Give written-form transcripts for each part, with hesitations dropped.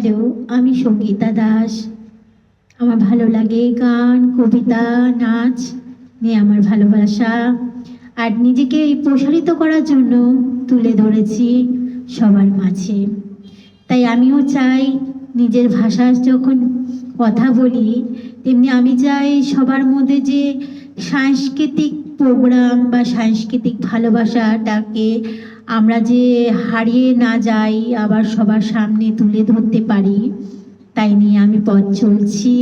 Hello, আমি সঙ্গীতা দাস। আমার ভালো লাগে গান, কবিতা, নাচ নিয়ে আমার ভালোবাসা। আর নিজেকে প্রসারিত করার জন্য তুলে ধরেছি সবার মাঝে। তাই আমিও চাই নিজের ভাষার যখন কথা বলি, তেমনি আমি চাই সবার মধ্যে যে সাংস্কৃতিক প্রোগ্রাম বা সাংস্কৃতিক ভালোবাসাটাকে আমরা যে হারিয়ে না যাই, আবার সবার সামনে তুলে ধরতে পারি। তাই নিয়ে আমি পথ চলছি,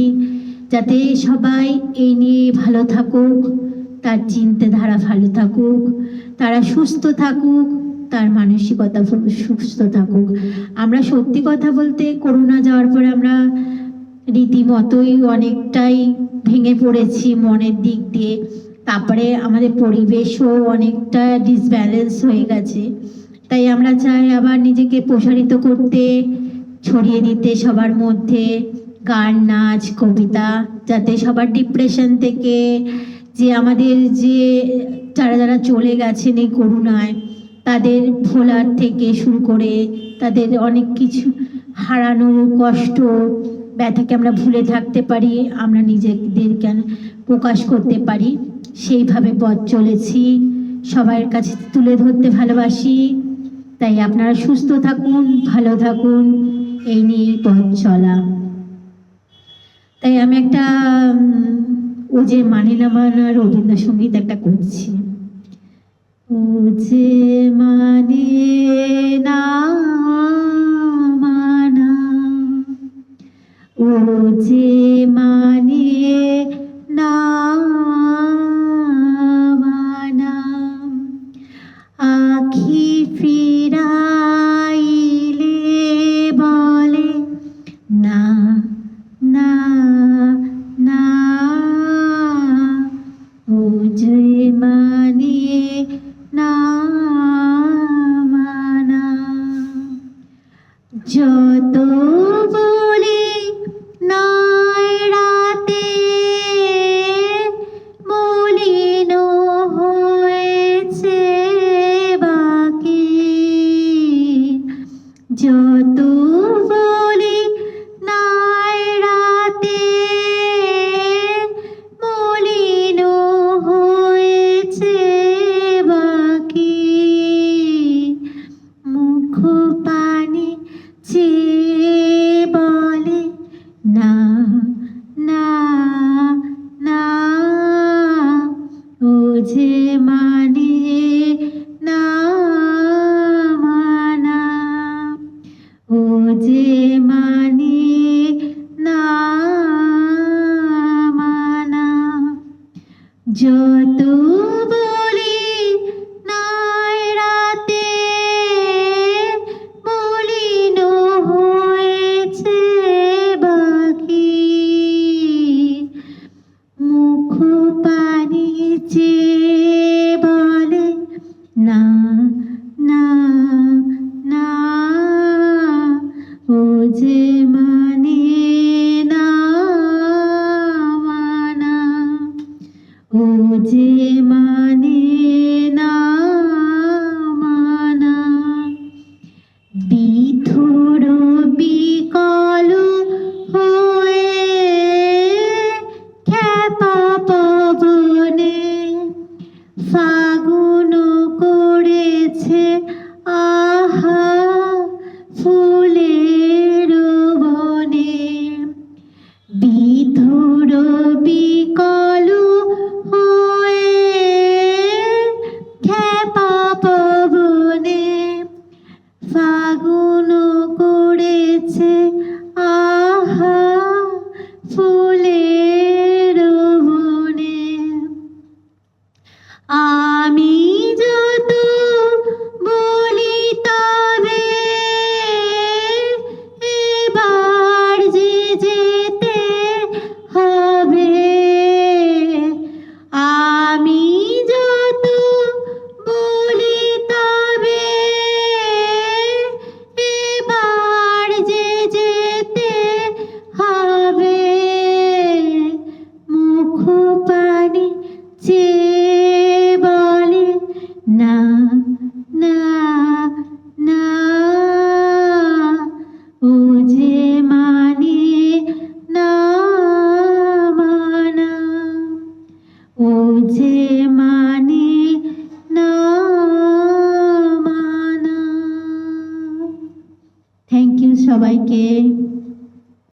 যাতে সবাই এই নিয়ে ভালো থাকুক, তার চিন্তাধারা ভালো থাকুক, তারা সুস্থ থাকুক, তার মানসিকতা সুস্থ থাকুক। আমরা সত্যি কথা বলতে করোনা যাওয়ার পরে আমরা রীতিমতোই অনেকটাই ভেঙে পড়েছি মনের দিক দিয়ে। তারপরে আমাদের পরিবেশও অনেকটা ডিসব্যালেন্স হয়ে গেছে। তাই আমরা চাই আবার নিজেকে প্রসারিত করতে, ছড়িয়ে দিতে সবার মধ্যে গান, নাচ, কবিতা, যাতে সবার ডিপ্রেশন থেকে, যে আমাদের যে যারা যারা চলে গেছেন এই করোনায়, তাদের ভোলার থেকে শুরু করে তাদের অনেক কিছু হারানোর কষ্ট, ব্যথাকে আমরা ভুলে থাকতে পারি, আমরা নিজেদেরকে প্রকাশ করতে পারি। সেইভাবে পথ চলেছি, সবার কাছে তুলে ধরতে ভালোবাসি। তাই আপনারা সুস্থ থাকুন, ভালো থাকুন, এই নিয়েই পথ চলা। তাই আমি একটা ও যে মানে না মানা রবীন্দ্রসঙ্গীত একটা করছি। ও যে মানে না মানা, ও যে মানে না মানা, আখি ফিরাইলে বলে না না না, ও যে মানে না মানা। যত বলি নয় রাতে মলিন হয়েছে বাকি, যত বলি নয় রাতে মলিন হয়েছে বাকি, মুখ পানে চেয়ে বলে না না না, ও যে মানে না মানা, ও যে মানে না মানা। যত বলি নয় রাতে মলিন হয়েছে বাকি, মুখ পানি চেয়ে বলে না না না, ও যে মানে না মানা, ও যে মানে না মানা। বিধুর বিকল হয়ে খ্যাপা পবনে ফাগুন করেছে আহা ফুলের বনে, বিধুর বিকল হয়ে খ্যাপা পবনে ফাগুন করেছে আহা ফুলের বনে। আমি যত বলি তবে এবার যে যেতে হবে, আমি যত বলি তবে এবার যে ইউ সবাইকে।